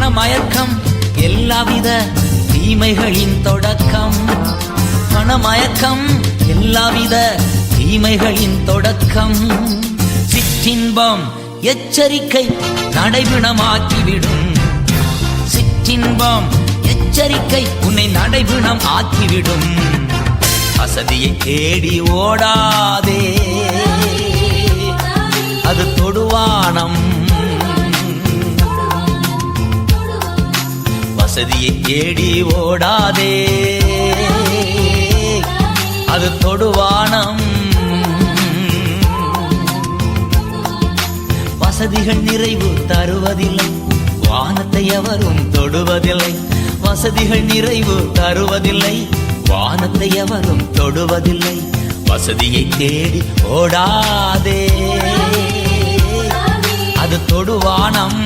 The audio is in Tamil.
மனமயக்கம் எல்லாவித தீமைகளின் தொடக்கம். மனமயக்கம் எல்லாவித தீமைகளின் தொடக்கம். சிற்றின்பம் எச்சரிக்கை நடைபிணமாக்கிவிடும். சிற்றின்பம் எச்சரிக்கை உன்னை நடைபிணம் ஆக்கிவிடும். வசதியை தேடி ஓடாதே, அது தொடுவானம். வசதியை தேடி ஓடாதே, அது தொடுவானம். வசதிகள் நிறைவு தருவதில்லை, வானத்தை எவரும் தொடுவதில்லை. வசதிகள் நிறைவு தருவதில்லை, வானத்தை எவரும் தொடுவதில்லை. வசதியை தேடி ஓடாதே, அது தொடுவானம்.